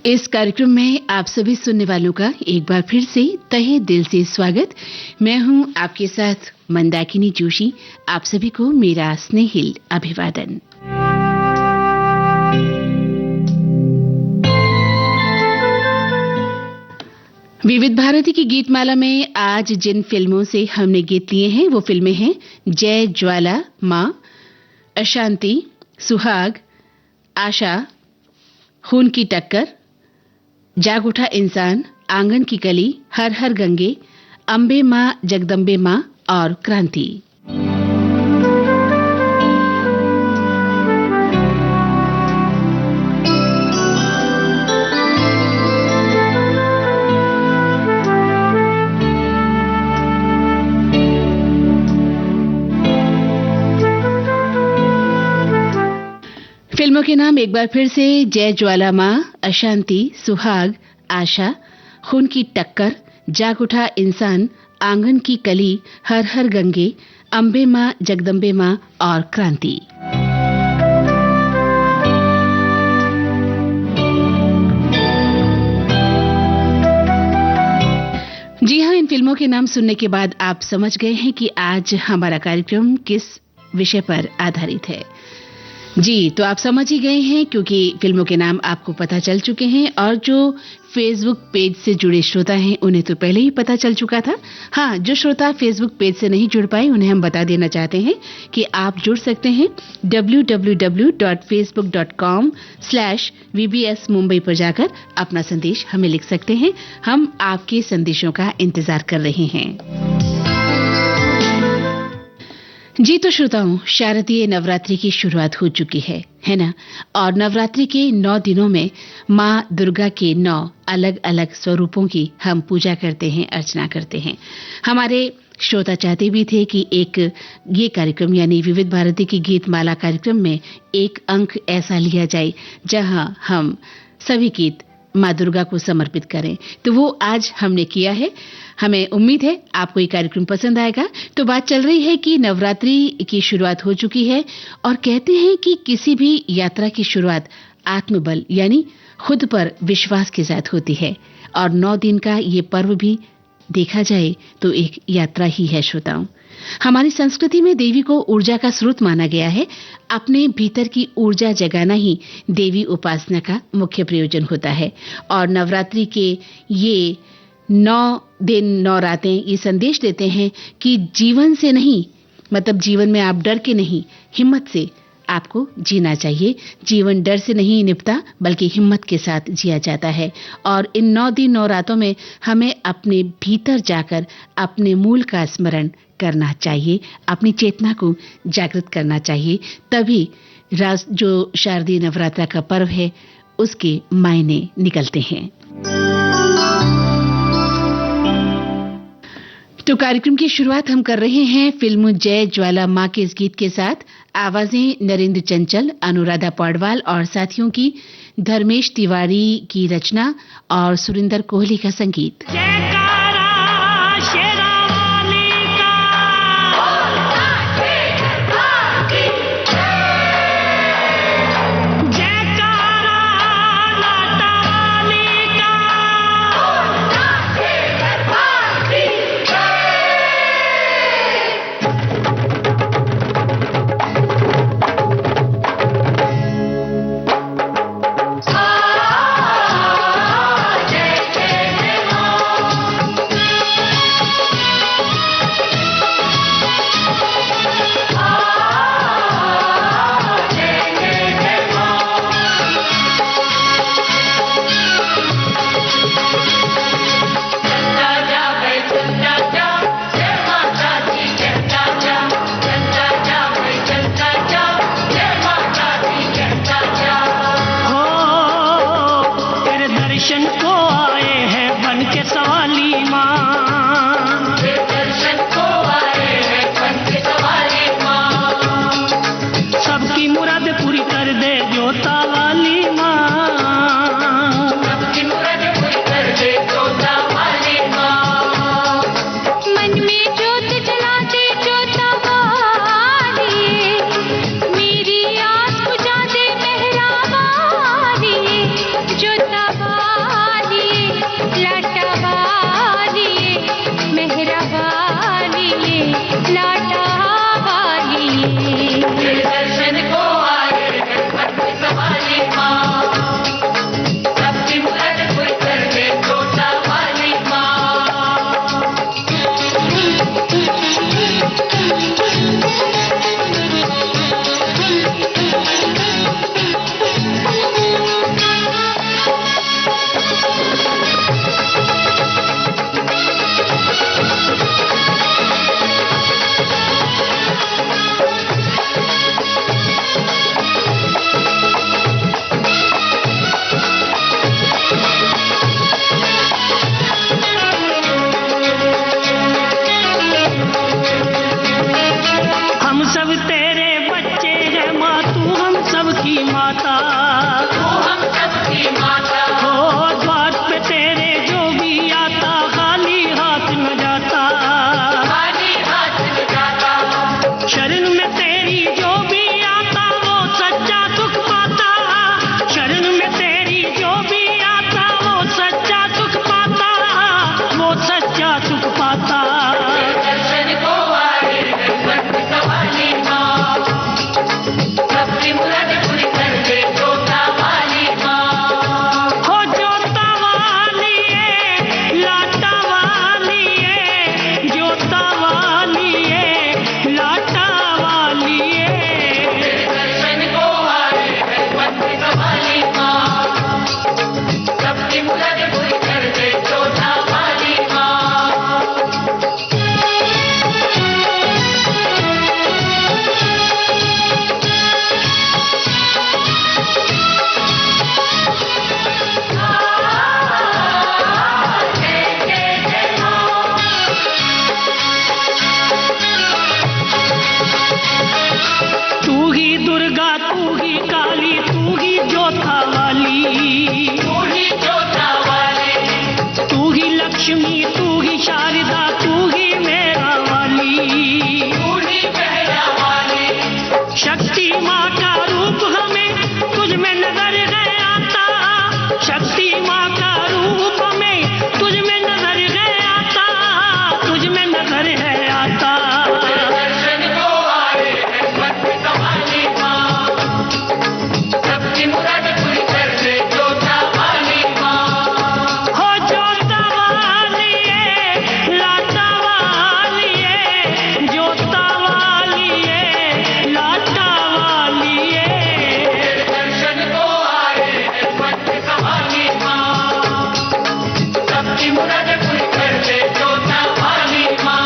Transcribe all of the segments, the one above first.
इस कार्यक्रम में आप सभी सुनने वालों का एक बार फिर से तहे दिल से स्वागत। मैं हूं आपके साथ मंदाकिनी जोशी। आप सभी को मेरा स्नेहिल अभिवादन। विविध भारती की गीतमाला में आज जिन फिल्मों से हमने गीत लिए हैं वो फिल्में हैं जय ज्वाला, मां, अशांति, सुहाग, आशा, खून की टक्कर, जाग उठा इंसान, आंगन की कली, हर हर गंगे, अंबे मां जगदम्बे मां और क्रांति। फिल्मों के नाम एक बार फिर से जय ज्वाला मां, अशांति, सुहाग, आशा, खून की टक्कर, जाग उठा इंसान, आंगन की कली, हर हर गंगे, अंबे मां जगदम्बे मां और क्रांति। जी हां, इन फिल्मों के नाम सुनने के बाद आप समझ गए हैं कि आज हमारा कार्यक्रम किस विषय पर आधारित है। जी, तो आप समझ ही गए हैं क्योंकि फिल्मों के नाम आपको पता चल चुके हैं और जो फेसबुक पेज से जुड़े श्रोता हैं उन्हें तो पहले ही पता चल चुका था। हाँ, जो श्रोता फेसबुक पेज से नहीं जुड़ पाए उन्हें हम बता देना चाहते हैं कि आप जुड़ सकते हैं www.facebook.com/VBS मुंबई पर जाकर अपना संदेश हमें लिख सकते हैं। हम आपके संदेशों का इंतजार कर रहे हैं। जी तो श्रोताओं, शारदीय नवरात्रि की शुरुआत हो चुकी है ना? और नवरात्रि के 9 दिनों में माँ दुर्गा के 9 अलग अलग स्वरूपों की हम पूजा करते हैं, अर्चना करते हैं। हमारे श्रोता चाहते भी थे कि एक ये कार्यक्रम यानी विविध भारती की गीतमाला कार्यक्रम में एक अंक ऐसा लिया जाए जहां हम सभी गीत माँ दुर्गा को समर्पित करें। तो वो आज हमने किया है। हमें उम्मीद है आपको ये कार्यक्रम पसंद आएगा। तो बात चल रही है कि नवरात्रि की शुरुआत हो चुकी है और कहते हैं कि किसी भी यात्रा की शुरुआत आत्मबल यानी खुद पर विश्वास के साथ होती है और 9 दिन का ये पर्व भी देखा जाए तो एक यात्रा ही है। श्रोताओं, हमारी संस्कृति में देवी को ऊर्जा का स्रोत माना गया है। अपने भीतर की ऊर्जा जगाना ही देवी उपासना का मुख्य प्रयोजन होता है और नवरात्रि के ये 9 दिन 9 रातें ये संदेश देते हैं कि जीवन से नहीं, मतलब जीवन में आप डर के नहीं, हिम्मत से आपको जीना चाहिए। जीवन डर से नहीं निपटा बल्कि हिम्मत के साथ जिया जाता है और इन 9 दिन 9 रातों में हमें अपने भीतर जाकर अपने मूल का स्मरण करना चाहिए, अपनी चेतना को जागृत करना चाहिए। तभी जो शारदीय नवरात्रा का पर्व है उसके मायने निकलते हैं। तो कार्यक्रम की शुरुआत हम कर रहे हैं फिल्म जय ज्वाला मां के इस गीत के साथ। आवाजें नरेंद्र चंचल, अनुराधा पौडवाल और साथियों की, धर्मेश तिवारी की रचना और सुरिंदर कोहली का संगीत। शक्ति माँ का रूप में तुझ में नजर है आता, तुझ में नजर है आता। दर्शन को आए हैं मन की सवाली माँ, सबकी मुराद पूरी कर दे जोता वाली माँ। हो जोता वाली है, लाटा वाली है, जोता वाली है, लाटा वाली है। दर्शन को आए हैं मन की सवाली माँ, सबकी मुराद पूरी कर दे जोता वाली माँ।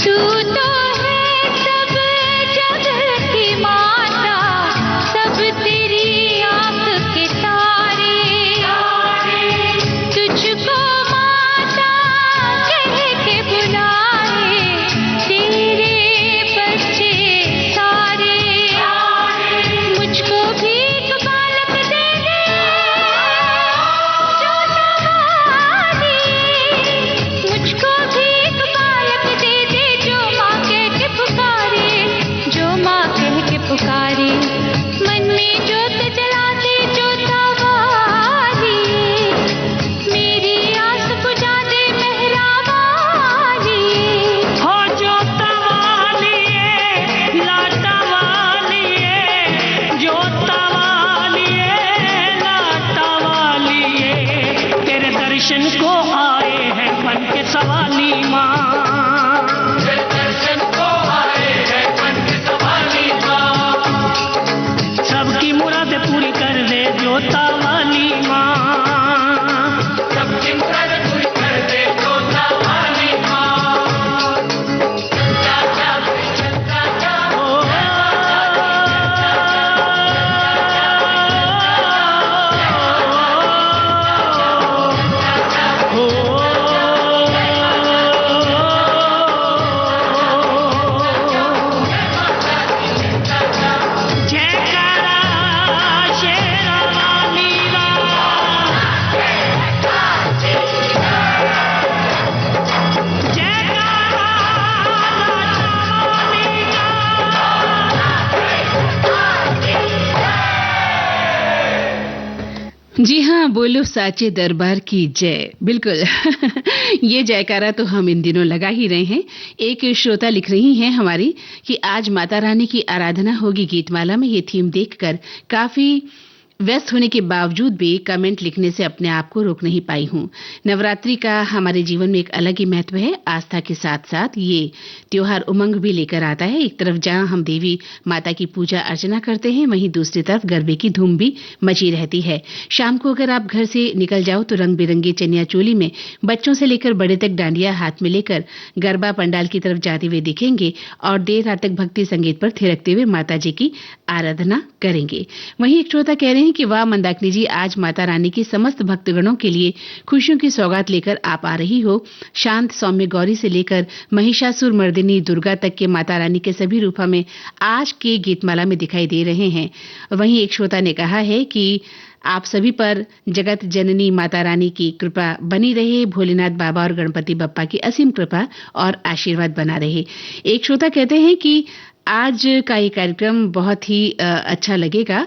तू तो है सब जगत की माता, सब तेरी आँख के तारे। तुझको माता कह के बुलाए तेरे बच्चे सारे। मुझको भी एक बालक दे दे जोता वाली, मुझको भी एक बालक दे दे जो माँ कह के पुकारे, जो माँ कह के पुकारे। मन में जोत जलाते जोता वाली, मेरी आस बुझा दे मेहरा वाली। हो जोता वाली है, लाटा वाली है, जोता वाली है, लाटा वाली है। तेरे दर्शन को आए हैं मन के सवाली माँ। दर्शन को आए हैं मन की सवाली माँ, सबकी मुराद पूरी कर दे जोता वाली माँ। सबकी मुराद पूरी कर दे जोता वाली माँ। चाचा चाचा ओ, जयकारा शेरा वाली रा, जयकारा लाटा वाली रा। जी हाँ, बोलो साचे दरबार की जय। बिल्कुल ये जयकारा तो हम इन दिनों लगा ही रहे हैं। एक श्रोता लिख रही हैं हमारी कि आज माता रानी की आराधना होगी गीतमाला में। ये थीम देखकर काफी व्यस्त होने के बावजूद भी कमेंट लिखने से अपने आप को रोक नहीं पाई हूँ। नवरात्रि का हमारे जीवन में एक अलग ही महत्व है। आस्था के साथ साथ ये त्योहार उमंग भी लेकर आता है। एक तरफ जहाँ हम देवी माता की पूजा अर्चना करते हैं, वहीं दूसरी तरफ गरबे की धूम भी मची रहती है। शाम को अगर आप घर से निकल जाओ तो रंग बिरंगी चनिया चोली में बच्चों से लेकर बड़े तक डांडिया हाथ में लेकर गरबा पंडाल की तरफ जाते हुए दिखेंगे और देर रात तक भक्ति संगीत पर थिरकते हुए माता जी की आराधना करेंगे। वहीं एक श्रोता कह रहे हैं कि वाह मंदाकिनी जी, आज माता रानी की समस्त भक्तगणों के लिए खुशियों की सौगात लेकर आप आ रही हो। शांत सौम्य गौरी से लेकर महिषासुर मर्दिनी दुर्गा तक के माता रानी के सभी रूप हमें आज के गीतमाला में दिखाई दे रहे हैं। वहीं एक श्रोता ने कहा है कि आप सभी पर जगत जननी माता रानी की कृपा बनी रहे। भोलेनाथ बाबा और गणपति बप्पा की असीम कृपा और आशीर्वाद बना रहे। एक श्रोता कहते हैं कि आज का ये कार्यक्रम बहुत ही अच्छा लगेगा।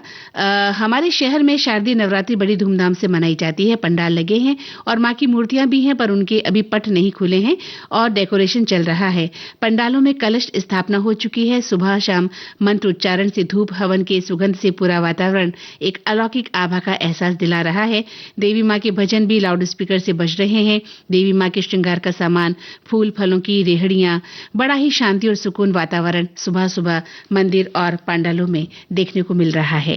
हमारे शहर में शारदीय नवरात्रि बड़ी धूमधाम से मनाई जाती है। पंडाल लगे हैं और माँ की मूर्तियां भी हैं, पर उनके अभी पट नहीं खुले हैं और डेकोरेशन चल रहा है। पंडालों में कलश स्थापना हो चुकी है। सुबह शाम मंत्र उच्चारण से, धूप हवन के सुगंध से पूरा वातावरण एक अलौकिक आभा का एहसास दिला रहा है। देवी माँ के भजन भी लाउड स्पीकर से बज रहे हैं। देवी माँ के श्रृंगार का सामान, फूल फलों की रेहड़ियां, बड़ा ही शांति और सुकून वातावरण सुबह सुबह मंदिर और पंडालों में देखने को मिल रहा है।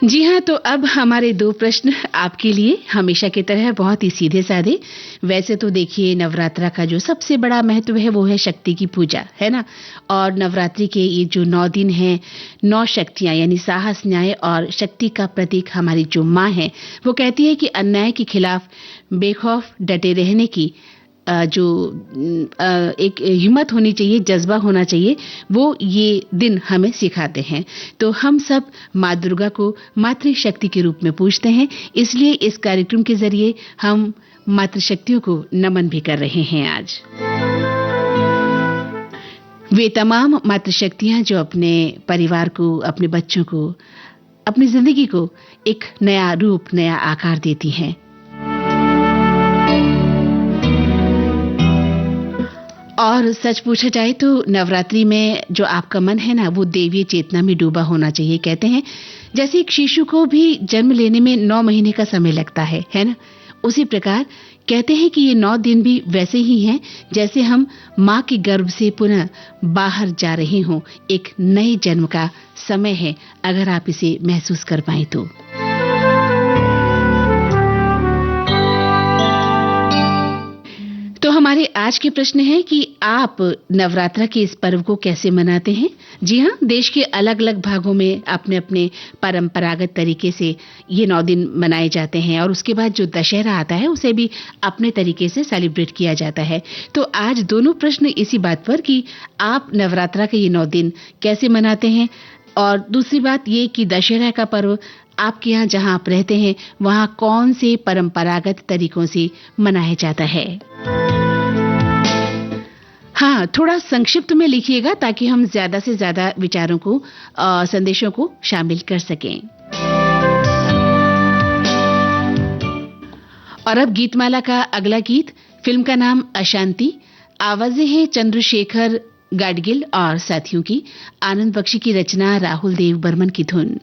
जी हाँ, तो अब हमारे दो प्रश्न आपके लिए हमेशा की तरह बहुत ही सीधे साधे। वैसे तो देखिए, नवरात्रा का जो सबसे बड़ा महत्व है वो है शक्ति की पूजा, है ना। और नवरात्रि के ये जो 9 दिन हैं, 9 शक्तियां यानी साहस, न्याय और शक्ति का प्रतीक हमारी जो माँ है, वो कहती है कि अन्याय के खिलाफ बेखौफ डटे रहने की एक हिम्मत होनी चाहिए, जज्बा होना चाहिए, वो ये दिन हमें सिखाते हैं। तो हम सब माँ दुर्गा को मातृशक्ति के रूप में पूजते हैं, इसलिए इस कार्यक्रम के जरिए हम मातृशक्तियों को नमन भी कर रहे हैं आज। वे तमाम मातृशक्तियां जो अपने परिवार को, अपने बच्चों को, अपनी जिंदगी को एक नया रूप, नया आकार देती हैं। और सच पूछा जाए तो नवरात्रि में जो आपका मन है ना, वो देवीय चेतना में डूबा होना चाहिए। कहते हैं जैसे एक शिशु को भी जन्म लेने में 9 महीने का समय लगता है ना। उसी प्रकार कहते हैं कि ये 9 दिन भी वैसे ही हैं जैसे हम माँ के गर्भ से पुनः बाहर जा रहे हों। एक नए जन्म का समय है, अगर आप इसे महसूस कर पाएं तो। तो हमारे आज के प्रश्न है कि आप नवरात्रा के इस पर्व को कैसे मनाते हैं। जी हाँ, देश के अलग अलग भागों में अपने अपने परंपरागत तरीके से ये 9 दिन मनाए जाते हैं और उसके बाद जो दशहरा आता है उसे भी अपने तरीके से सेलिब्रेट किया जाता है। तो आज दोनों प्रश्न इसी बात पर कि आप नवरात्रा के ये 9 दिन कैसे मनाते हैं, और दूसरी बात ये कि दशहरा का पर्व आपके यहाँ जहाँ आप रहते हैं वहाँ कौन से परंपरागत तरीकों से मनाया जाता है। हाँ, थोड़ा संक्षिप्त में लिखिएगा ताकि हम ज्यादा से ज्यादा विचारों को, संदेशों को शामिल कर सकें। और अब गीतमाला का अगला गीत, फिल्म का नाम अशांति, आवाजें हैं चंद्रशेखर गाडगिल और साथियों की, आनंद बख्शी की रचना, राहुल देव बर्मन की धुन।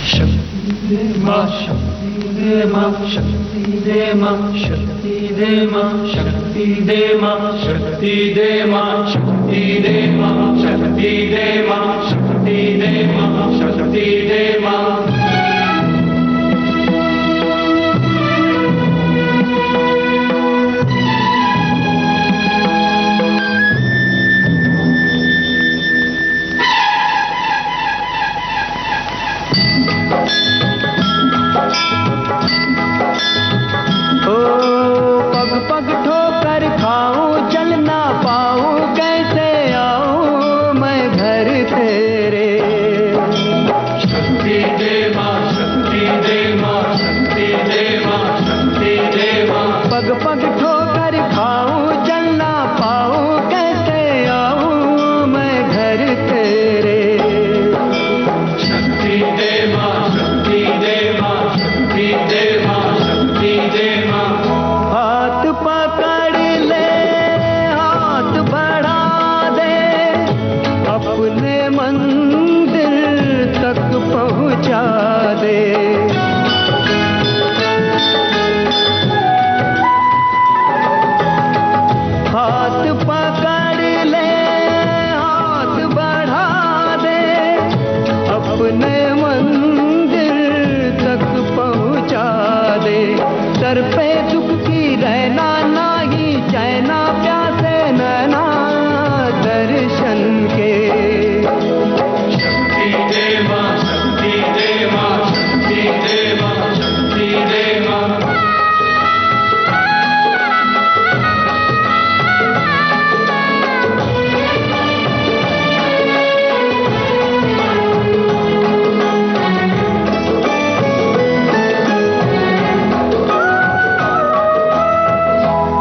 शक्ति दे मां, शक्ति दे मां, शक्ति दे मां, शक्ति दे मां, शक्ति दे मां, शक्ति दे मां, शक्ति दे मां, शक्ति दे मां, शक्ति दे मां, शक्ति दे मां।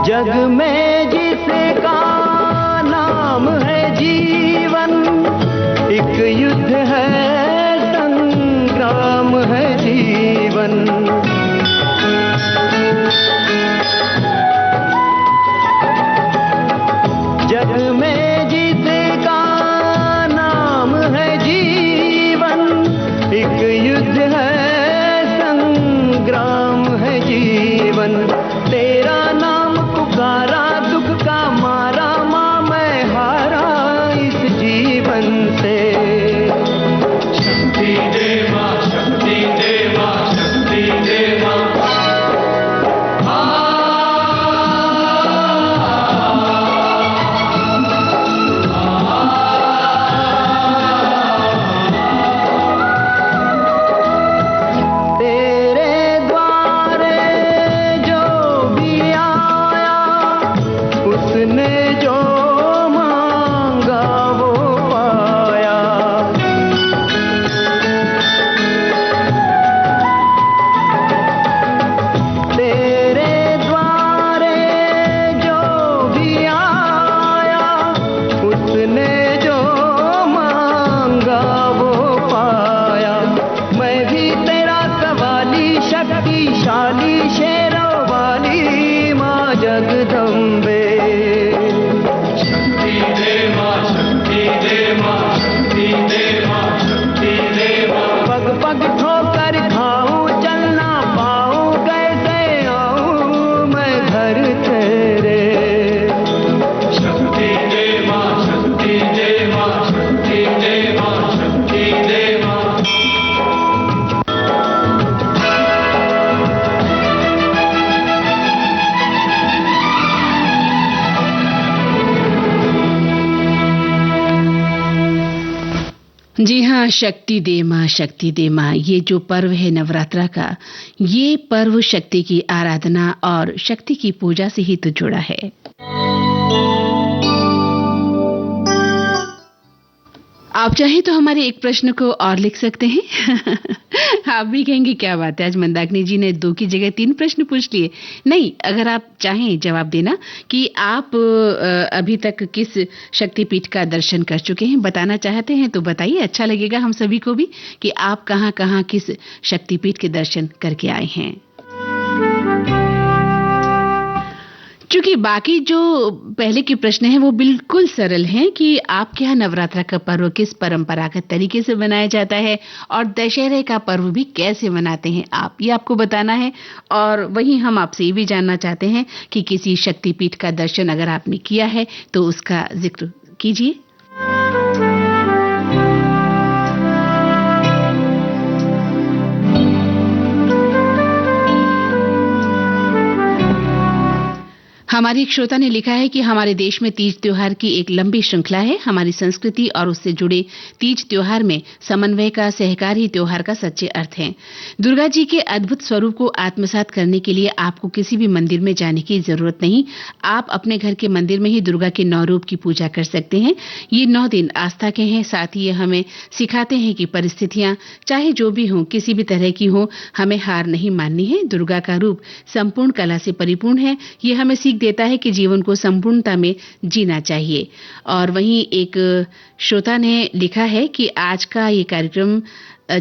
जग में जिसका नाम है जीवन, एक युद्ध है, संग्राम है जीवन। जग में जिसका नाम है जीवन, एक युद्ध है, संग्राम है जीवन। तेरा नाम पुकारा, दुख का मारा, माँ मैं हारा इस जीवन से। जी हाँ, शक्ति दे माँ, शक्ति दे माँ, ये जो पर्व है नवरात्रा का, ये पर्व शक्ति की आराधना और शक्ति की पूजा से ही तो जुड़ा है। आप चाहे तो हमारे एक प्रश्न को और लिख सकते हैं। आप भी कहेंगे क्या बात है, आज मंदाकिनी जी ने 2 की जगह 3 प्रश्न पूछ लिए। नहीं, अगर आप चाहें जवाब देना कि आप अभी तक किस शक्तिपीठ का दर्शन कर चुके हैं, बताना चाहते हैं तो बताइए, अच्छा लगेगा हम सभी को भी कि आप कहाँ किस शक्तिपीठ के दर्शन करके आए हैं। चूंकि बाकी जो पहले के प्रश्न हैं वो बिल्कुल सरल हैं कि आपके यहाँ नवरात्रा का पर्व किस परंपरागत तरीके से मनाया जाता है और दशहरे का पर्व भी कैसे मनाते हैं आप, ये आपको बताना है। और वहीं हम आपसे ये भी जानना चाहते हैं कि किसी शक्तिपीठ का दर्शन अगर आपने किया है तो उसका जिक्र कीजिए। हमारी एक श्रोता ने लिखा है कि हमारे देश में तीज त्योहार की एक लंबी श्रृंखला है। हमारी संस्कृति और उससे जुड़े तीज त्योहार में समन्वय का, सहकार ही त्योहार का सच्चे अर्थ है। दुर्गा जी के अद्भुत स्वरूप को आत्मसात करने के लिए आपको किसी भी मंदिर में जाने की जरूरत नहीं। आप अपने घर के मंदिर में ही दुर्गा के 9 रूप की पूजा कर सकते हैं। ये 9 दिन आस्था के हैं, साथ ही ये हमें सिखाते हैं कि परिस्थितियां चाहे जो भी हों, किसी भी तरह की हो, हमें हार नहीं माननी है। दुर्गा का रूप संपूर्ण कला से परिपूर्ण है। ये हमें सीख देता है कि जीवन को संपूर्णता में जीना चाहिए। और वहीं एक श्रोता ने लिखा है कि आज का ये कार्यक्रम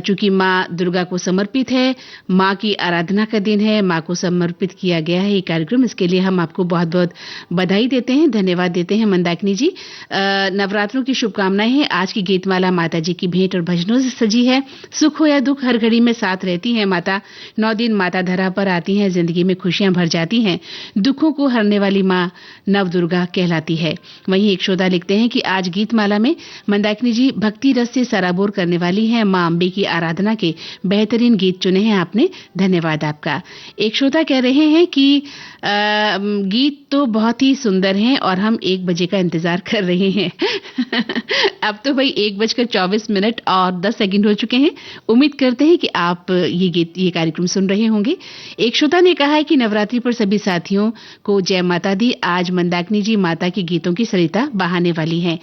चूंकि माँ दुर्गा को समर्पित है, माँ की आराधना का दिन है, माँ को समर्पित किया गया है ये कार्यक्रम, इसके लिए हम आपको बहुत बहुत बधाई देते हैं, धन्यवाद देते हैं मंदाकिनी जी। नवरात्रों की शुभकामनाएं हैं। आज की गीतमाला माता जी की भेंट और भजनों से सजी है। सुख हो या दुख हर घड़ी में साथ रहती हैं माता। 9 दिन माता धरा पर आती हैं, जिंदगी में खुशियां भर जाती हैं। दुखों को हरने वाली माँ नव दुर्गा कहलाती है। वहीं एक श्रोता लिखते हैं कि आज गीतमाला में मंदाकिनी जी भक्ति रस से सराबोर करने वाली हैं। माँ अम्बे की आराधना के बेहतरीन गीत चुने हैं आपने, धन्यवाद आपका। एक श्रोता कह रहे हैं कि गीत तो बहुत ही सुंदर हैं और हम 1 बजे का इंतजार कर रहे हैं। अब तो भाई 1:24 और 10 सेकंड हो चुके हैं। उम्मीद करते हैं कि आप ये कार्यक्रम सुन रहे होंगे। एक श्रोता ने कहा है कि नवरात्रि पर सभी साथियों को जय माता दी। आज मंदाकिनी जी माता के गीतों की सरिता बहाने वाली हैं।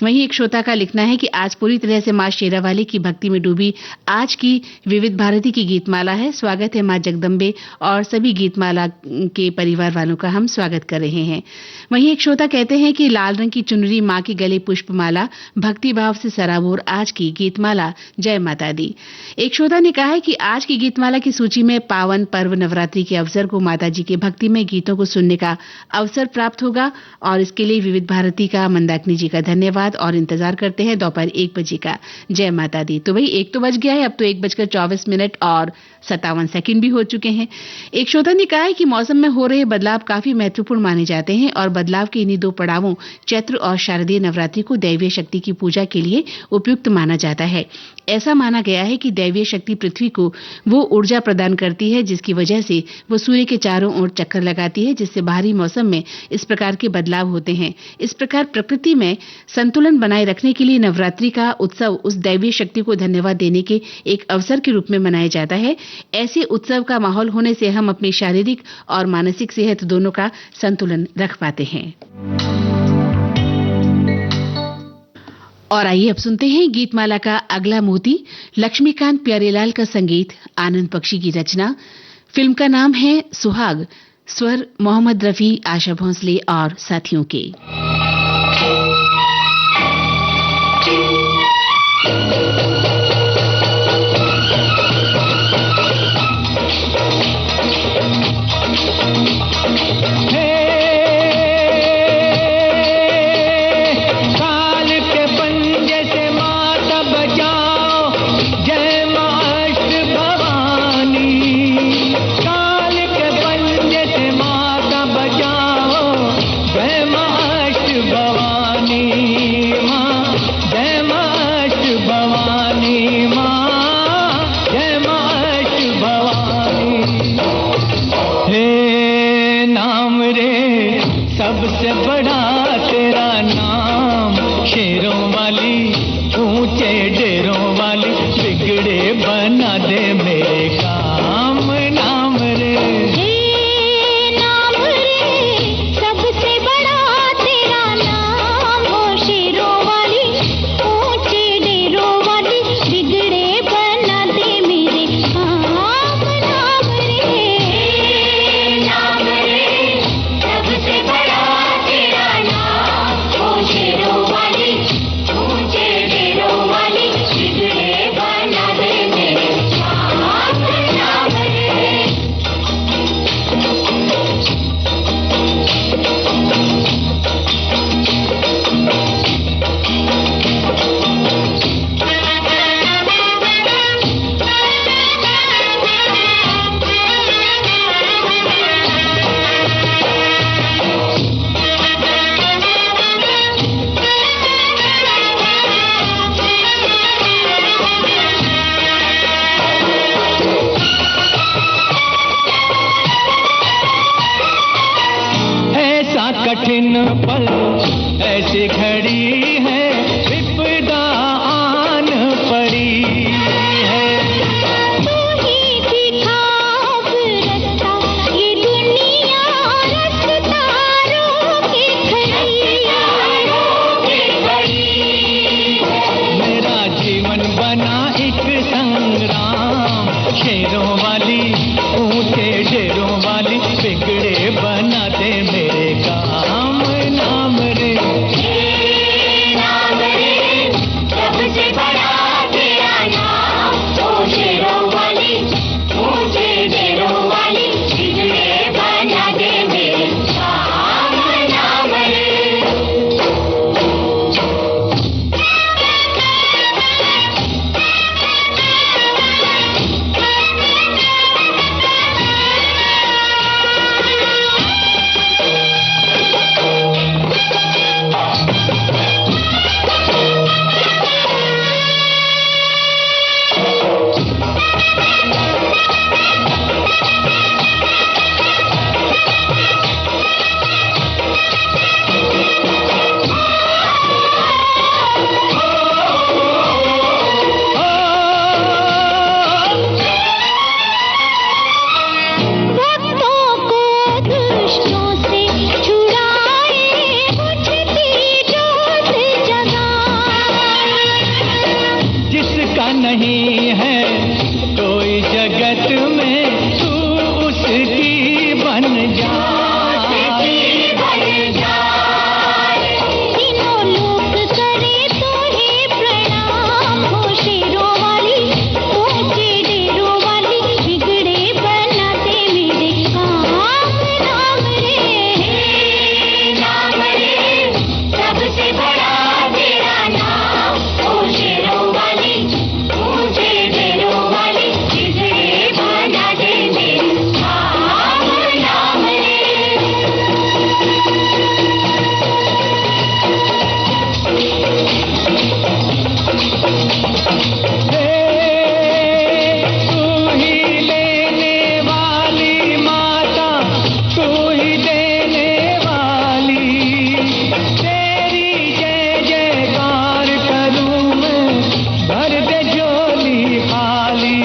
वहीं एक श्रोता का लिखना है कि आज पूरी तरह से मां शेरावाली की भक्ति में डूबी आज की विविध भारती की गीतमाला है। स्वागत है मां जगदम्बे और सभी गीतमाला के परिवार वालों का हम स्वागत कर रहे हैं। वहीं एक श्रोता कहते हैं कि लाल रंग की चुनरी, मां के गले पुष्पमाला, भक्ति भाव से सराबोर आज की गीतमाला, जय माता दी। एक श्रोता ने कहा है कि आज की गीतमाला की सूची में पावन पर्व नवरात्रि के अवसर को माता जी के भक्ति में गीतों को सुनने का अवसर प्राप्त होगा और इसके लिए विविध भारती का, मंदाकिनी जी का धन्यवाद और इंतजार करते हैं दोपहर 1 बजे का। जय माता दी। तो भाई 1 तो बज गया है, अब तो 1:24 और 57 सेकंड भी हो चुके हैं। एक श्रोता ने कहा है कि मौसम में हो रहे बदलाव काफी महत्वपूर्ण माने जाते हैं और बदलाव के इन्हीं 2 पड़ावों चैत्र और शारदीय नवरात्रि को दैवीय शक्ति की पूजा के लिए उपयुक्त माना जाता है। ऐसा माना गया है कि दैवीय शक्ति पृथ्वी को वो ऊर्जा प्रदान करती है जिसकी वजह से वो सूर्य के चारों ओर चक्कर लगाती है, जिससे बाहरी मौसम में इस प्रकार के बदलाव होते हैं। इस प्रकार प्रकृति में संतुलन बनाए रखने के लिए नवरात्रि का उत्सव उस दैवीय शक्ति को धन्यवाद देने के एक अवसर के रूप में मनाया जाता है। ऐसे उत्सव का माहौल होने से हम अपनी शारीरिक और मानसिक सेहत दोनों का संतुलन रख पाते हैं। और आइए अब सुनते हैं गीतमाला का अगला मोती, लक्ष्मीकांत प्यारेलाल का संगीत, आनंद बख्शी की रचना। फिल्म का नाम है सुहाग, स्वर मोहम्मद रफी, आशा भोंसले और साथियों के। सबसे बड़ा तेरा नाम, शेरों वाली ऊंचे डेरे पल ऐसी घड़ी है विपदा आन पड़ी है। तू ही दिखा अब रास्ता, ये दुनिया रास्ता रोके खड़ी है। मेरा जीवन बना एक संग्राम, शेरों वाली ऊंचे डेरों वाली बिगड़े बना दे मेरे काम नाम रे। नाम रे सबसे बड़ा तेरा नाम, ओ शेरों वाली ऊंचे डेरों वाली बिगड़े बना दे मेरे काम नाम रे। भक्तों को दुष्टों से छुड़ाए, बुझती जोत जगाए। जिसका नहीं है कोई जगत में तू उसकी बन जा। तीनों लोक करे तो ही प्रणाम, हो शेरों वाली ऊंचे डेरों वाली बिगड़े बना दे मेरे काम नाम रे। नाम रे सबसे बड़ा तेरा नाम, हो शेरों वाली ऊंचे डेरों वाली बिगड़े बना दे मेरे काम नाम रे। तू ही लेने वाली माता, तू ही देने वाली, तेरी जय जयकार करूं मैं, भर दे झोली खाली।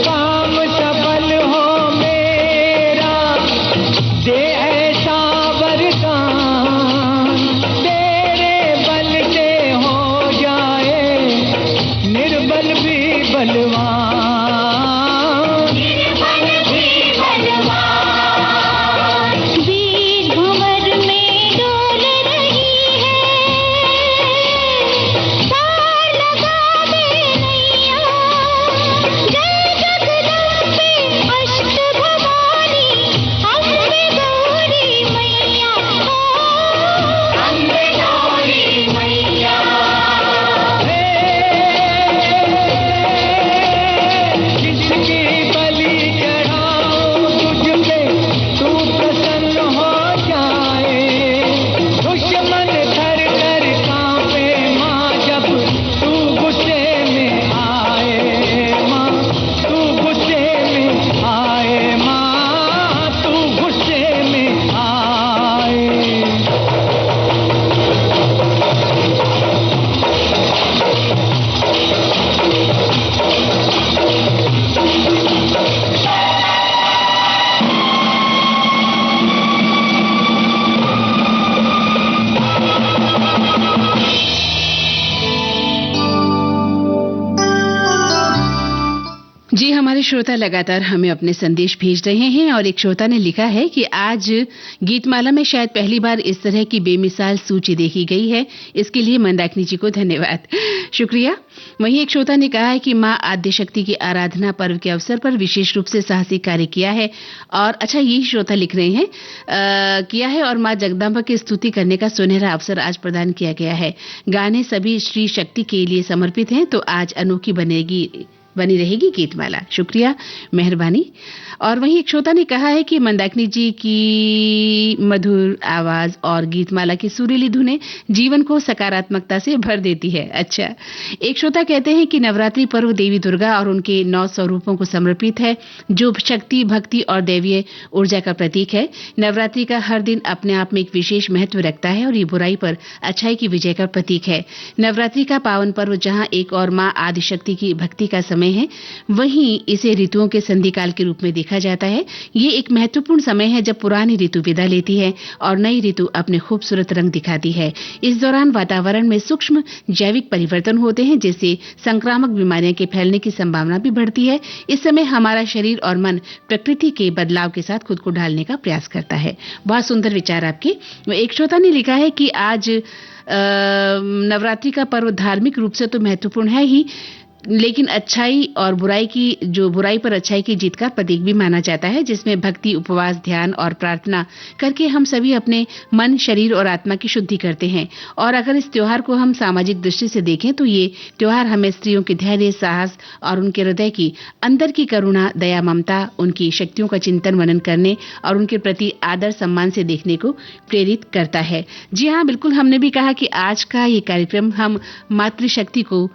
काम सफल हो मेरा, दे ऐसा वरदान, तेरे बल से हो जाए निर्बल भी बलवान। बीच भंवर में डोल रही है, पार लगा दे नैया। जय जगदम्बे अष्ट भवानी, अम्बे गौरी मैया, अम्बे गौरी मैया। जिसकी बलि चढ़ाओ तुझ पे तू प्रसन्न हो जाए, दुश्मन थर थर कांपे माँ जब तू गुस्से में आए। माँ तू गुस्से में आए, माँ तू गुस्से में आए। जी हमारे श्रोता लगातार हमें अपने संदेश भेज रहे हैं और एक श्रोता ने लिखा है कि आज गीतमाला में शायद पहली बार इस तरह की बेमिसाल सूची देखी गई है। इसके लिए मंदाकिनी जी को धन्यवाद, शुक्रिया। वहीं एक श्रोता ने कहा है कि मां आद्य शक्ति की आराधना पर्व के अवसर पर विशेष रूप से साहसी कार्य किया है। और अच्छा, यही श्रोता लिख रहे हैं किया है और मां जगदम्बा की स्तुति करने का सुनहरा अवसर आज प्रदान किया गया है। गाने सभी श्री शक्ति के लिए समर्पित हैं, तो आज अनोखी बनेगी बनी रहेगी गीतमाला। शुक्रिया, मेहरबानी। और वहीं एक श्रोता ने कहा है कि मंदाकिनी जी की मधुर आवाज और गीतमाला की सुरीली धुनें जीवन को सकारात्मकता से भर देती है। अच्छा, एक श्रोता कहते हैं कि नवरात्रि पर्व देवी दुर्गा और उनके 9 स्वरूपों को समर्पित है, जो शक्ति, भक्ति और दैवीय ऊर्जा का प्रतीक है। नवरात्रि का हर दिन अपने आप में एक विशेष महत्व रखता है और ये बुराई पर अच्छाई की विजय का प्रतीक है। नवरात्रि का पावन पर्व जहां एक और मां आदिशक्ति की भक्ति का समय है, वहीं इसे ऋतुओं के संधिकाल के रूप में देखा जाता है। ये एक महत्वपूर्ण समय है जब पुरानी ऋतु विदा लेती है और नई ऋतु अपने खूबसूरत रंग दिखाती है। इस दौरान वातावरण में सूक्ष्म जैविक परिवर्तन होते हैं, जिससे संक्रामक बीमारियां के फैलने की संभावना भी बढ़ती है। इस समय हमारा शरीर और मन प्रकृति के बदलाव के साथ खुद को ढालने का प्रयास करता है। बहुत सुंदर विचार आपके। एक श्रोता ने लिखा है कि आज नवरात्रि का पर्व धार्मिक रूप से तो महत्वपूर्ण है ही, लेकिन अच्छाई और बुराई पर अच्छाई की जीत का प्रतीक भी माना जाता है, जिसमें भक्ति, उपवास, ध्यान और प्रार्थना करके हम सभी अपने मन, शरीर और आत्मा की शुद्धि करते हैं। और अगर इस त्योहार को हम सामाजिक दृष्टि से देखें तो ये त्योहार हमें स्त्रियों के धैर्य, साहस और उनके हृदय की अंदर की करुणा, दया, ममता, उनकी शक्तियों का चिंतन मनन करने और उनके प्रति आदर सम्मान से देखने को प्रेरित करता है। जी हाँ, बिल्कुल, हमने भी कहा कि आज का ये कार्यक्रम हम मातृशक्ति को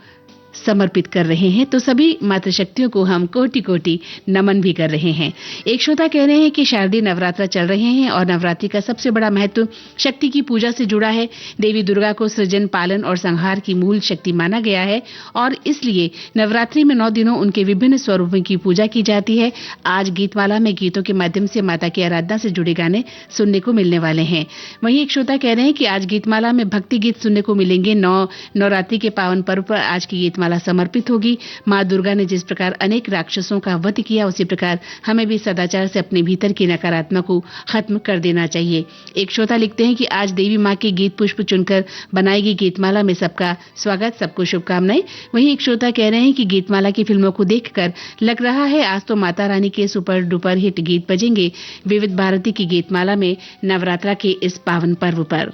समर्पित कर रहे हैं, तो सभी मातृशक्तियों को हम कोटि कोटि नमन भी कर रहे हैं। एक श्रोता कह रहे हैं कि शारदीय नवरात्र चल रहे हैं और नवरात्रि का सबसे बड़ा महत्व शक्ति की पूजा से जुड़ा है। देवी दुर्गा को सृजन, पालन और संहार की मूल शक्ति माना गया है और इसलिए नवरात्रि में 9 दिनों उनके विभिन्न स्वरूपों की पूजा की जाती है। आज गीतमाला में गीतों के माध्यम से माता की आराधना से जुड़े गाने सुनने को मिलने वाले हैं। वहीं एक श्रोता कह रहे हैं कि आज गीतमाला में भक्ति गीत सुनने को मिलेंगे। नवरात्रि के पावन पर्व पर आज की गीतमाला समर्पित होगी। मां दुर्गा ने जिस प्रकार अनेक राक्षसों का वध किया, उसी प्रकार हमें भी सदाचार से अपने भीतर की नकारात्मक को खत्म कर देना चाहिए। एक श्रोता लिखते हैं कि आज देवी मां के गीत पुष्प चुनकर बनाएगी गीतमाला में सबका स्वागत, सबको शुभकामनाएं। वहीं एक श्रोता कह रहे हैं कि गीतमाला की फिल्मों को देखकर लग रहा है आज तो माता रानी के सुपर डुपर हिट गीत बजेंगे विविध भारती की गीतमाला में नवरात्रा के इस पावन पर्व पर।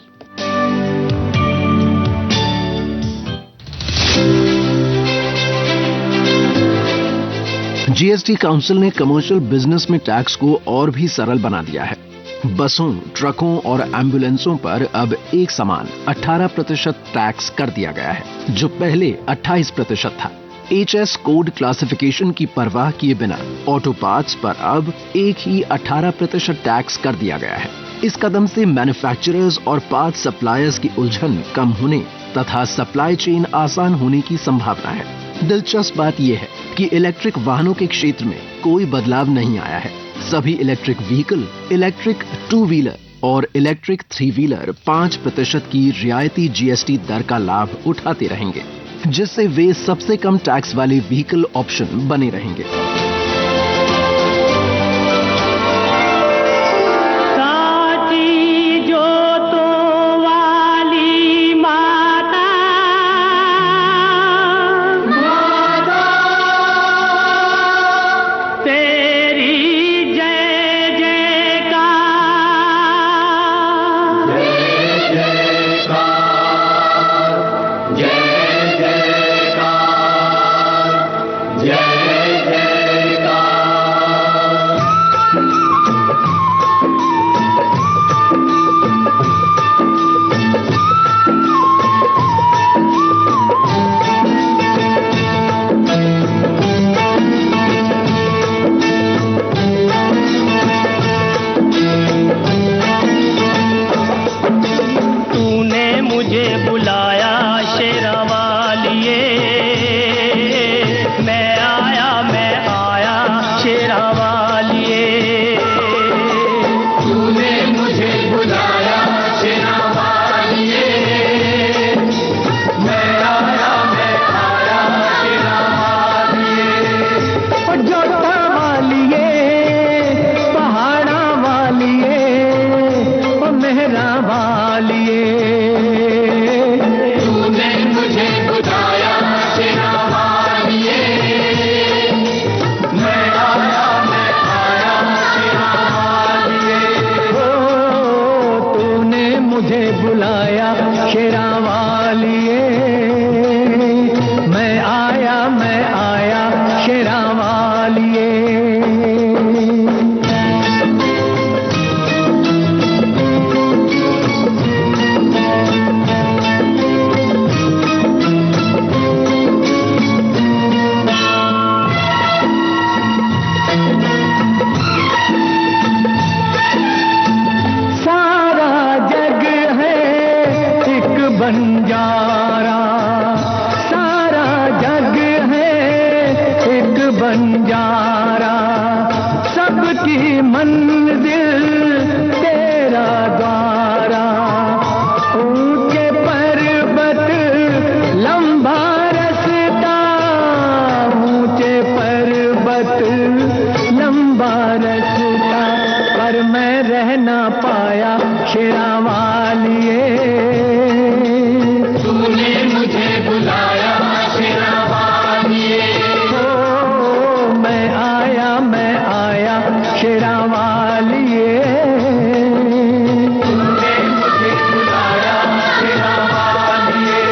जीएसटी काउंसिल ने कमर्शियल बिजनेस में टैक्स को और भी सरल बना दिया है। बसों, ट्रकों और एम्बुलेंसों पर अब एक समान 18% टैक्स कर दिया गया है, जो पहले 28% था। HS कोड क्लासिफिकेशन की परवाह किए बिना ऑटो पार्ट्स पर अब एक ही 18% टैक्स कर दिया गया है। इस कदम से मैन्युफैक्चरर्स और पार्ट सप्लायर्स की उलझन कम होने तथा सप्लाई चेन आसान होने की संभावना है। दिलचस्प बात यह है कि इलेक्ट्रिक वाहनों के क्षेत्र में कोई बदलाव नहीं आया है। सभी इलेक्ट्रिक व्हीकल, इलेक्ट्रिक 2 व्हीलर और इलेक्ट्रिक 3 व्हीलर 5% की रियायती GST दर का लाभ उठाते रहेंगे, जिससे वे सबसे कम टैक्स वाले व्हीकल ऑप्शन बने रहेंगे। बंजारा, सारा जग है एक बंजारा, सबकी मंजिल तेरा द्वारा। ऊंचे पर्वत लंबा रास्ता, ऊंचे पर्वत लंबा रास्ता, पर मैं रह ना पाया शेरा वालिए। तूने मुझे बुलाया शेरा वालिए, ओ मैं आया शेरा वालिए। तूने मुझे बुलाया शेरा वालिए।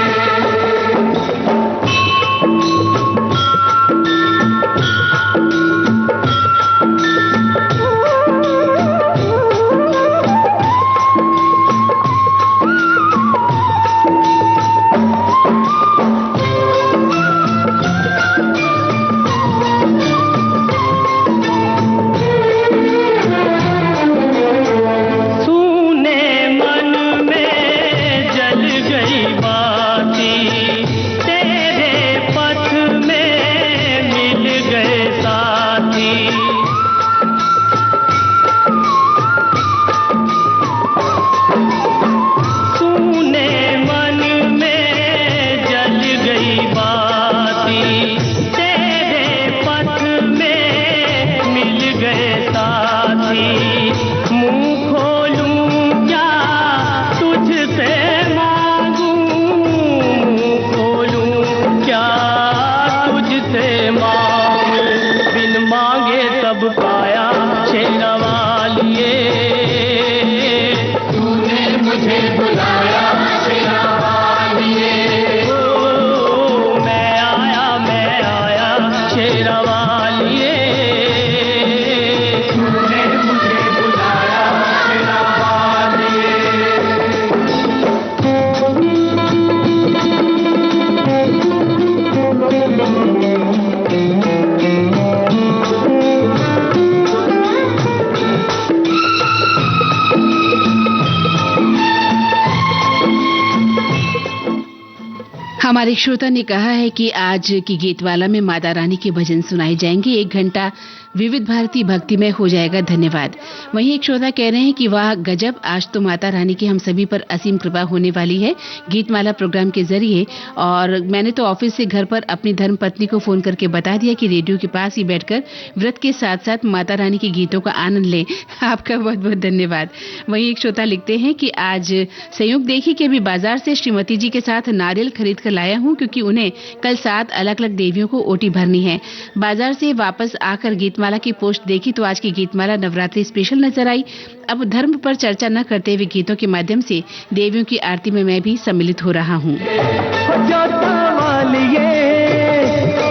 हमारे श्रोता ने कहा है कि आज की गीतवाला में माता रानी के भजन सुनाए जाएंगे। 1 घंटा विविध भारती भक्ति में हो जाएगा। धन्यवाद। वहीं एक श्रोता कह रहे हैं कि वाह गजब, आज तो माता रानी की हम सभी पर असीम कृपा होने वाली है गीतमाला प्रोग्राम के जरिए। और मैंने तो ऑफिस से घर पर अपनी धर्म पत्नी को फोन करके बता दिया कि रेडियो के पास ही बैठकर व्रत के साथ साथ माता रानी के गीतों का आनंद लें। आपका बहुत बहुत धन्यवाद। वहीं एक श्रोता लिखते हैं कि आज संयोग देखी कि अभी बाजार से श्रीमती जी के साथ नारियल खरीद कर लाया हूं, क्योंकि उन्हें कल 7 अलग अलग देवियों को ओटी भरनी है। बाजार से वापस आकर गीतमाला की पोस्ट देखी तो आज की गीतमाला नवरात्रि स्पेशल नजर आई। अब धर्म पर चर्चा न करते हुए गीतों के माध्यम से देवियों की आरती में मैं भी सम्मिलित हो रहा हूँ।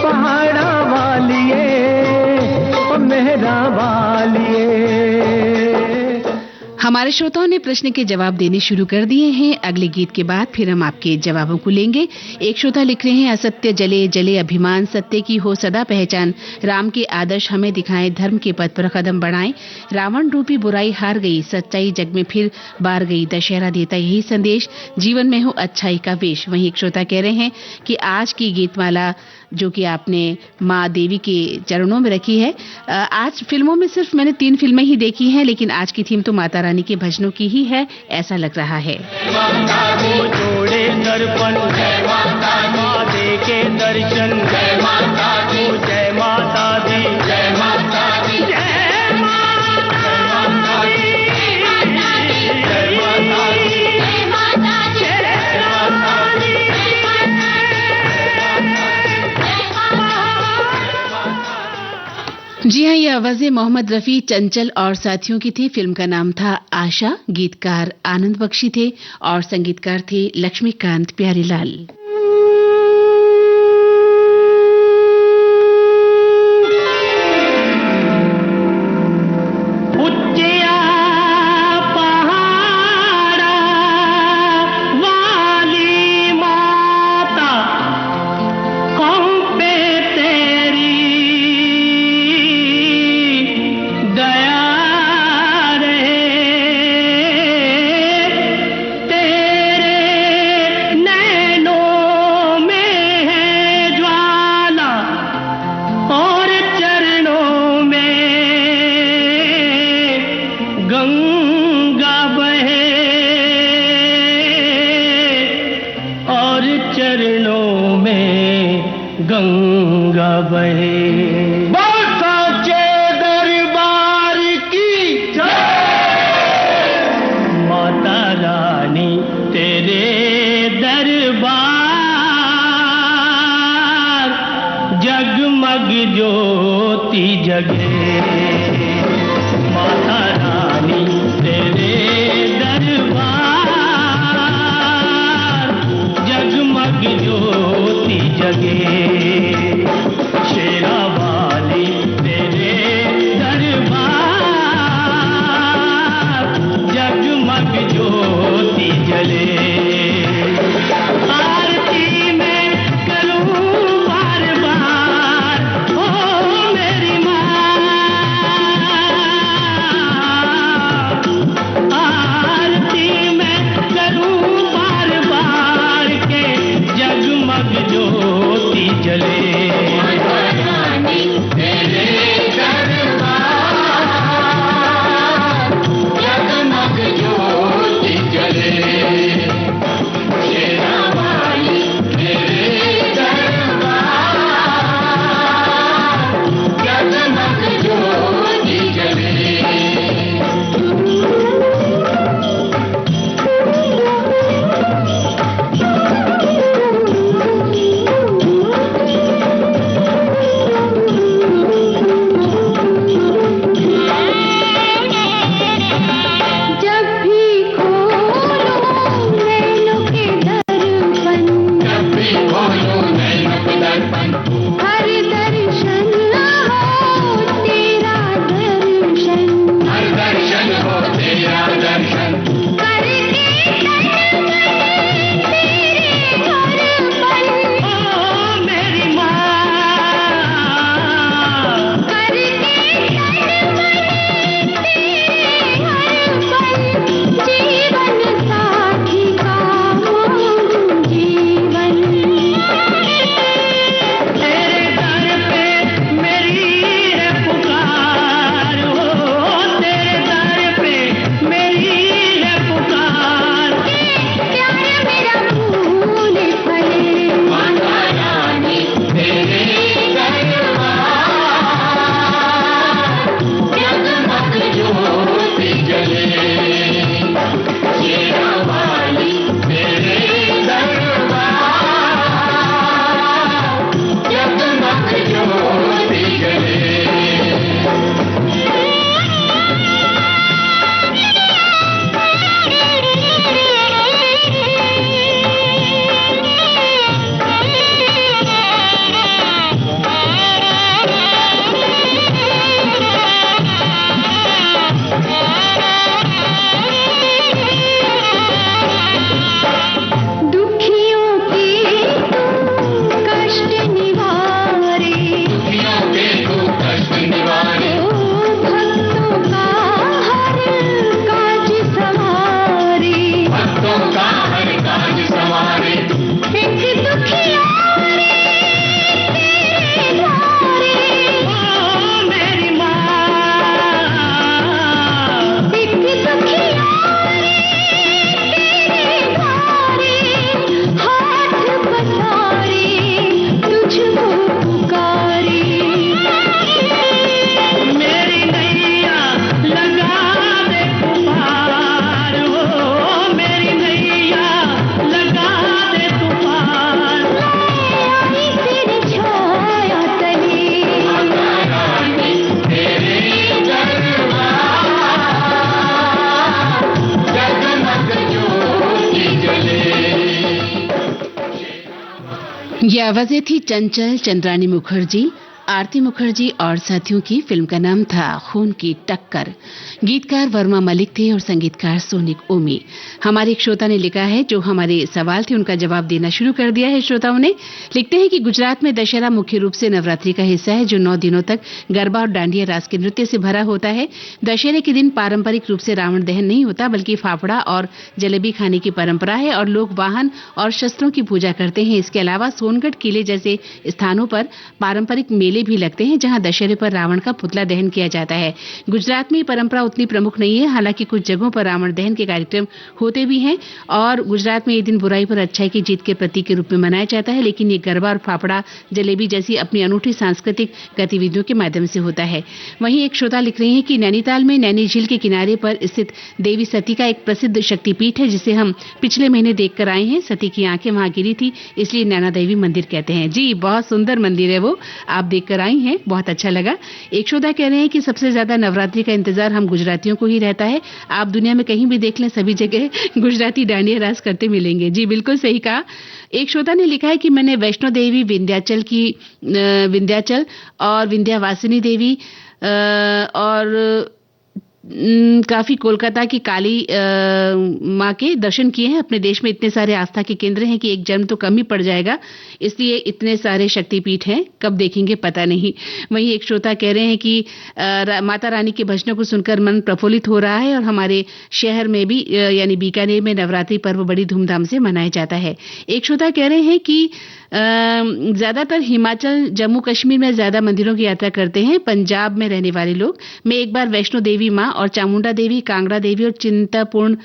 पहाड़ा वालिए, मेहरा वालिए। हमारे श्रोताओं ने प्रश्न के जवाब देने शुरू कर दिए हैं। अगले गीत के बाद फिर हम आपके जवाबों को लेंगे। एक श्रोता लिख रहे हैं, असत्य जले जले अभिमान, सत्य की हो सदा पहचान, राम के आदर्श हमें दिखाएं, धर्म के पथ पर कदम बढ़ाएं, रावण रूपी बुराई हार गई, सच्चाई जग में फिर बार गई, दशहरा देता यही संदेश, जीवन में हो अच्छाई का वेश। वहीं एक श्रोता कह रहे हैं कि आज की गीतमाला जो कि आपने माँ देवी के चरणों में रखी है, आज फिल्मों में सिर्फ मैंने 3 फिल्में ही देखी हैं, लेकिन आज की थीम तो माता रानी के भजनों की ही है, ऐसा लग रहा है। जोड़े दर्पण जय माता माँ दे के दर्शन, जय माता दी, जय माता दी, जय माता दी, जय माता दी, जय माता दी, जय माता दी, जी हाँ, ये आवाजें मोहम्मद रफी, चंचल और साथियों की थी। फिल्म का नाम था आशा। गीतकार आनंद बख्शी थे और संगीतकार थे लक्ष्मीकांत प्यारीलाल। तेरे गंगा बहे। साचे दरबार की माता रानी तेरे दरबार जगमग ज्योति जगे। माता रानी तेरे दरबार जगमग ज्योति जगे। शेरा वाली तेरे दरबार जगमग ज्योति जले। आरती में करूं बार बार ओ मेरी माँ। आरती में करूं बार बार के जगमग ज्योति जले। ये आवाजें थी चंचल चंद्रानी मुखर्जी, आरती मुखर्जी और साथियों की। फिल्म का नाम था खून की टक्कर। गीतकार वर्मा मलिक थे और संगीतकार सोनिक ओमी। हमारे एक श्रोता ने लिखा है, जो हमारे सवाल थे उनका जवाब देना शुरू कर दिया है श्रोताओं ने। लिखते हैं कि गुजरात में दशहरा मुख्य रूप से नवरात्रि का हिस्सा है, जो 9 दिनों तक गरबा और डांडिया रास के नृत्य से भरा होता है। दशहरे के दिन पारंपरिक रूप से रावण दहन नहीं होता, बल्कि फाफड़ा और जलेबी खाने की परंपरा है और लोग वाहन और शस्त्रों की पूजा करते हैं। इसके अलावा सोनगढ़ किले जैसे स्थानों पर पारंपरिक मेले मेले भी लगते हैं जहां दशहरे पर रावण का पुतला दहन किया जाता है। गुजरात में ये परंपरा उतनी प्रमुख नहीं है, हालांकि कुछ जगहों पर रावण दहन के कार्यक्रम होते भी हैं और गुजरात में ये दिन बुराई पर अच्छाई की जीत के प्रतीक के रूप में मनाया जाता है। लेकिन ये गरबा और फाफड़ा जलेबी जैसी अपनी अनूठी सांस्कृतिक गतिविधियों के माध्यम से होता है। वहीं एक श्रोता लिख रही हैं कि नैनीताल में नैनी झील के किनारे पर स्थित देवी सती का एक प्रसिद्ध शक्तिपीठ है, जिसे हम पिछले महीने देखकर आए हैं। सती की आंखें वहां गिरी थी, इसलिए नैना देवी मंदिर कहते हैं। जी, बहुत सुंदर मंदिर है वो, आप देखकर आई हैं, बहुत अच्छा लगा। एक श्रोता कह रहे हैं कि सबसे ज्यादा नवरात्रि का इंतजार हम गुजरातियों को ही रहता है। आप दुनिया में कहीं भी देख लें, सभी जगह गुजराती डांडिया रास करते मिलेंगे। जी, बिल्कुल सही कहा। एक श्रोता ने लिखा है कि मैंने वैष्णो देवी, विंध्याचल और विंध्यावासिनी देवी और काफी कोलकाता की काली माँ के दर्शन किए हैं। अपने देश में इतने सारे आस्था के केंद्र हैं कि एक जन्म तो कम ही पड़ जाएगा, इसलिए इतने सारे शक्तिपीठ हैं, कब देखेंगे पता नहीं। वहीं एक श्रोता कह रहे हैं कि माता रानी के भजनों को सुनकर मन प्रफुल्लित हो रहा है और हमारे शहर में भी यानी बीकानेर में नवरात्रि पर्व बड़ी धूमधाम से मनाया जाता है। एक श्रोता कह रहे हैं कि ज्यादातर हिमाचल, जम्मू कश्मीर में ज्यादा मंदिरों की यात्रा करते हैं पंजाब में रहने वाले लोग। मैं एक बार वैष्णो देवी माँ और चामुंडा देवी, कांगड़ा देवी और चिंतापूर्ण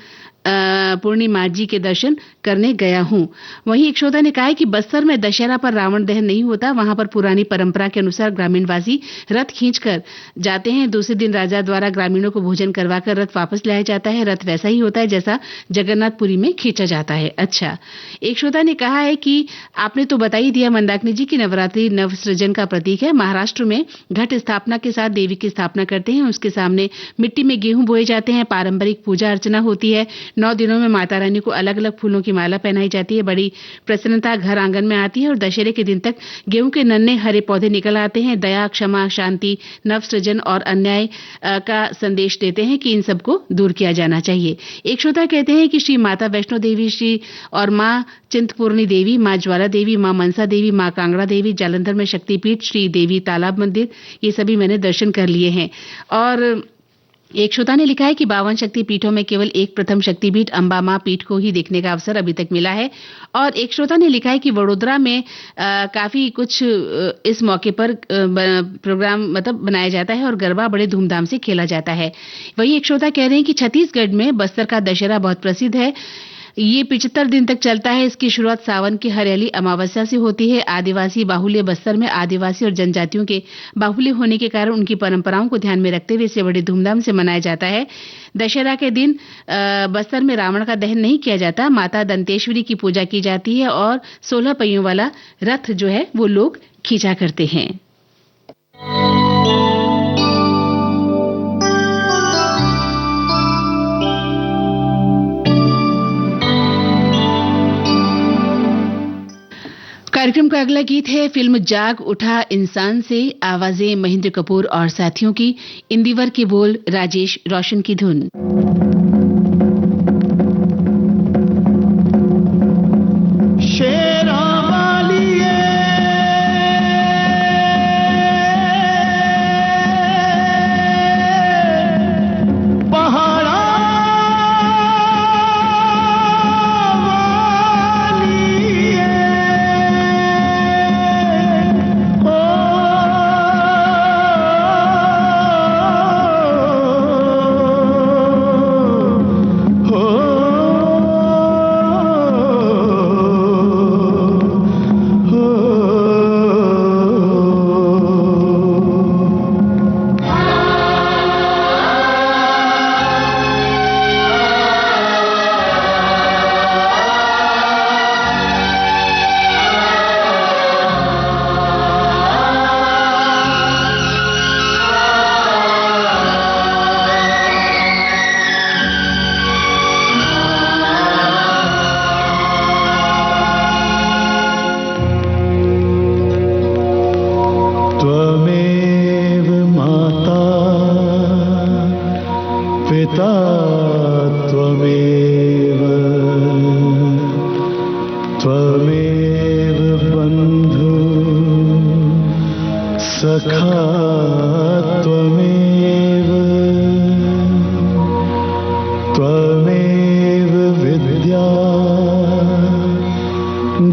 पूर्णिमा जी के दर्शन करने गया हूं। वहीं एक श्रोता ने कहा है कि बस्तर में दशहरा पर रावण दहन नहीं होता, वहां पर पुरानी परंपरा के अनुसार ग्रामीणवासी रथ खींचकर जाते हैं। दूसरे दिन राजा द्वारा ग्रामीणों को भोजन करवाकर रथ वापस लाया जाता है। रथ वैसा ही होता है जैसा जगन्नाथपुरी में खींचा जाता है। अच्छा, एक श्रोता ने कहा है कि आपने तो बता ही दिया मंदाकिनी जी की नवरात्रि नवसृजन का प्रतीक है। महाराष्ट्र में घट स्थापना के साथ देवी की स्थापना करते हैं, उसके सामने मिट्टी में गेहूं बोए जाते हैं, पारंपरिक पूजा अर्चना होती है। 9 दिनों में माता रानी को अलग अलग फूलों की माला पहनाई जाती है। बड़ी प्रसन्नता घर आंगन में आती है और दशहरे के दिन तक गेहूं के नन्हे हरे पौधे निकल आते हैं। दया, क्षमा, शांति, नवसृजन और अन्याय का संदेश देते हैं कि इन सबको दूर किया जाना चाहिए। एक श्रोता कहते हैं कि श्री माता वैष्णो देवी, श्री और माँ चिंतपूर्णी देवी, माँ ज्वाला देवी, माँ मनसा देवी, माँ कांगड़ा देवी, जालंधर में शक्तिपीठ, श्री देवी तालाब मंदिर, ये सभी मैंने दर्शन कर लिए हैं। और एक श्रोता ने लिखा है कि 52 शक्ति पीठों में केवल एक प्रथम शक्तिपीठ अम्बा मां पीठ को ही देखने का अवसर अभी तक मिला है। और एक श्रोता ने लिखा है कि वडोदरा में काफी कुछ इस मौके पर प्रोग्राम बनाया जाता है और गरबा बड़े धूमधाम से खेला जाता है। वहीं एक श्रोता कह रहे हैं कि छत्तीसगढ़ में बस्तर का दशहरा बहुत प्रसिद्ध है। ये 75 दिन तक चलता है। इसकी शुरुआत सावन की हरियाली अमावस्या से होती है। आदिवासी बाहुल्य बस्तर में आदिवासी और जनजातियों के बाहुल्य होने के कारण उनकी परंपराओं को ध्यान में रखते हुए इसे बड़ी धूमधाम से मनाया जाता है। दशहरा के दिन बस्तर में रावण का दहन नहीं किया जाता, माता दंतेश्वरी की पूजा की जाती है और 16 पहियों वाला रथ जो है वो लोग खींचा करते हैं। कार्यक्रम का अगला गीत है फिल्म जाग उठा इंसान से, आवाजें महेंद्र कपूर और साथियों की, इंदिवर के बोल राजेश रोशन की धुन।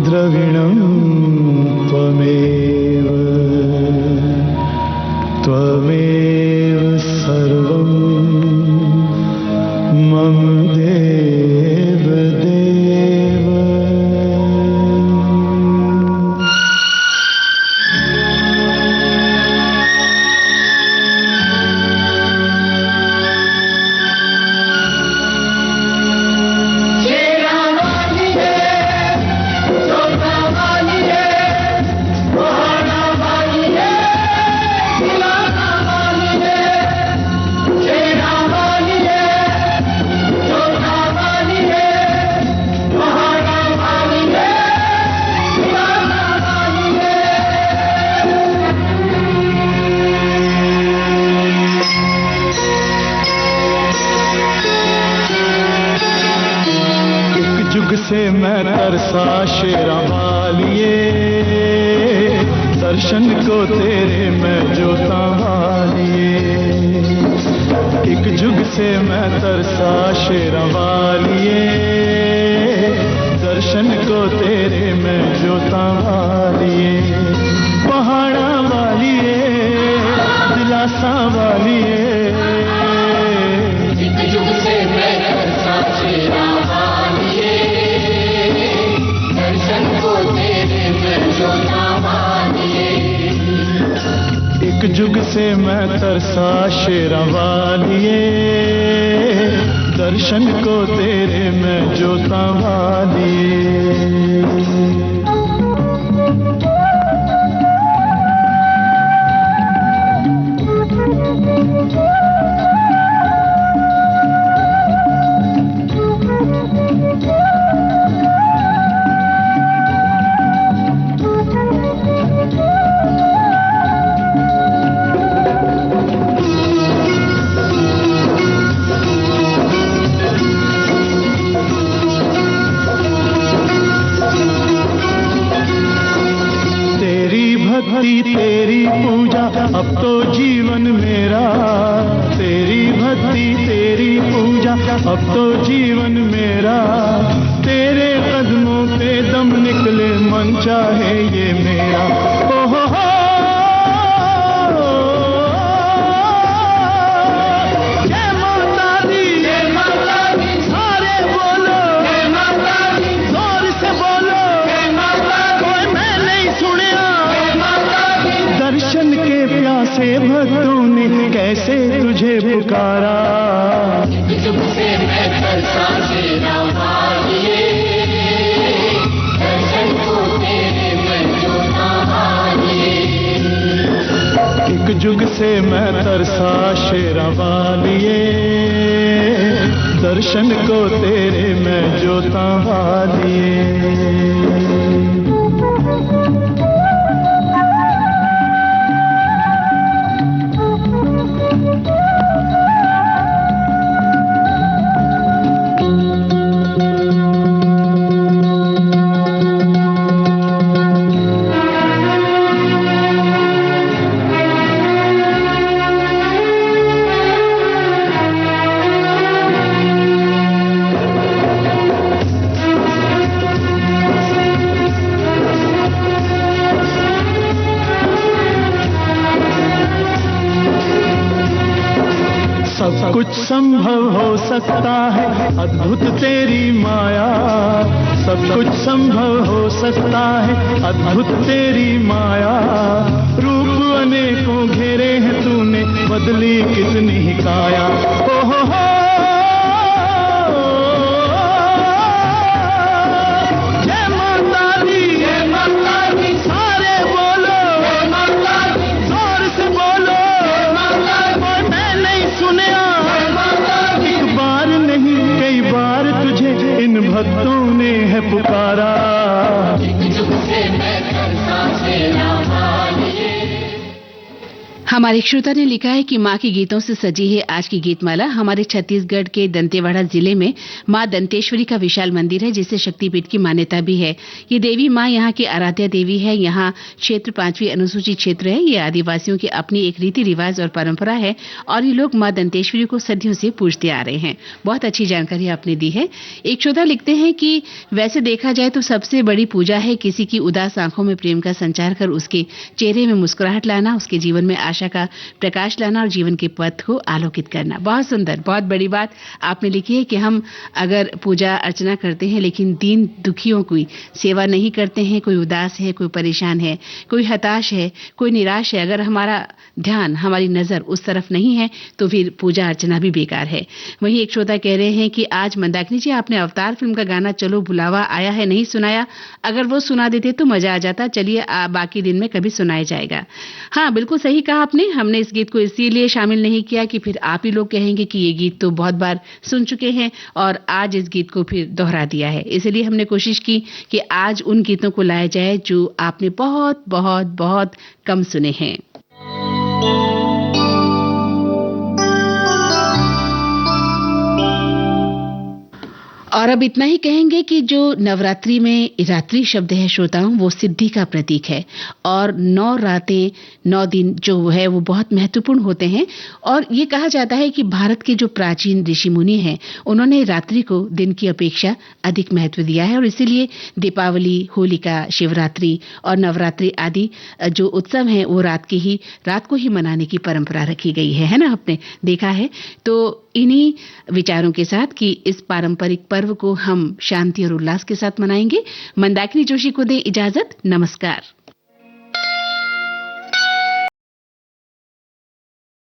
द्रविणं त्वमेव से मैं तरसा शेरा वालिए, दर्शन को तेरे मैं जोता वालिए। एक जुग से मैं तरसा शेरा वालिए, दर्शन को तेरे मैं जोता वालिए। पहाड़ा वालिए, दिलासा वालिए, एक जुग से मैं तरसा शेरा वालिए, दर्शन को तेरे मैं जोता वालिए। एक जुग से मैं तरसा शेरा वालिए, दर्शन को तेरे मैं जोता वालिए। भक्ति तेरी पूजा अब तो जीवन मेरा, तेरी भक्ति तेरी पूजा अब तो जीवन मेरा। तेरे कदमों पे दम निकले मन चाहे ये मेरा। ओ हो जय माता दी, जय माता दी, सारे बोलो जय माता दी, जोर से बोलो जय माता दी, कोई मैं नहीं सुनिया दर्शन के प्यासे भक्तों ने कैसे तुझे पुकारा। एक जुग से मैं तरसा शेरा वालिए, दर्शन को तेरे मैं जोता वालिए। एक जुग से मैं तरसा शेरा वालिए, दर्शन को तेरे मैं जोता वालिए। सब कुछ संभव हो सकता है अद्भुत तेरी माया, सब कुछ संभव हो सकता है अद्भुत तेरी माया। रूप अनेकों घेरे हैं तूने, बदली कितनी ही काया। ओ हो जय माता दी, जय माता दी, सारे बोलो जय माता दी, जोर से बोलो जय माता दी, कोई मैं नहीं सुनिया एक बार नहीं कई बार तुझे इन भक्तों ने है पुकारा। एक जुग से मैं तरसा शेरा वालिए। हमारे श्रोता ने लिखा है कि माँ के गीतों से सजी है आज की गीतमाला। हमारे छत्तीसगढ़ के दंतेवाड़ा जिले में माँ दंतेश्वरी का विशाल मंदिर है जिसे शक्तिपीठ की मान्यता भी है। ये देवी माँ यहाँ की आराध्या देवी है। यहाँ क्षेत्र 5वीं अनुसूचित क्षेत्र है। ये आदिवासियों की अपनी एक रीति रिवाज और परंपरा है और ये लोग माँ दंतेश्वरी को सदियों से पूजते आ रहे हैं। बहुत अच्छी जानकारी आपने दी है। एक श्रोता लिखते हैं कि वैसे देखा जाए तो सबसे बड़ी पूजा है किसी की उदास आंखों में प्रेम का संचार कर उसके चेहरे में मुस्कुराहट लाना, उसके जीवन में आशा का प्रकाश लाना और जीवन के पथ को आलोकित करना। बहुत सुंदर, बहुत बड़ी बात आपने लिखी है कि हम अगर पूजा अर्चना करते हैं लेकिन दीन दुखियों की सेवा नहीं करते हैं, कोई उदास है, कोई परेशान है, कोई हताश है, कोई निराश है, अगर हमारा ध्यान, हमारी नजर उस तरफ नहीं है तो फिर पूजा अर्चना भी बेकार है। वहीं एक श्रोता कह रहे हैं कि आज मंदाकिनी जी आपने अवतार फिल्म का गाना चलो बुलावा आया है नहीं सुनाया, अगर वो सुना देते तो मजा आ जाता। चलिए बाकी दिन में कभी सुनाया जाएगा। हाँ, बिल्कुल सही कहा आपने। हमने इस गीत को इसीलिए शामिल नहीं किया कि फिर आप ही लोग कहेंगे कि ये गीत तो बहुत बार सुन चुके हैं और आज इस गीत को फिर दोहरा दिया है। इसलिए हमने कोशिश की कि आज उन गीतों को लाया जाए जो आपने बहुत बहुत बहुत कम सुने हैं। और अब इतना ही कहेंगे कि जो नवरात्रि में रात्रि शब्द है श्रोताओं, वो सिद्धि का प्रतीक है और 9 रातें 9 दिन जो है वो बहुत महत्वपूर्ण होते हैं। और ये कहा जाता है कि भारत के जो प्राचीन ऋषि मुनि हैं उन्होंने रात्रि को दिन की अपेक्षा अधिक महत्व दिया है और इसीलिए दीपावली, होलिका, शिवरात्रि और नवरात्रि आदि जो उत्सव हैं वो रात को ही मनाने की परंपरा रखी गई है ना, आपने देखा है। तो इन्हीं विचारों के साथ कि इस पारंपरिक पर्व को हम शांति और उल्लास के साथ मनाएंगे, मंदाकिनी जोशी को दें इजाजत। नमस्कार।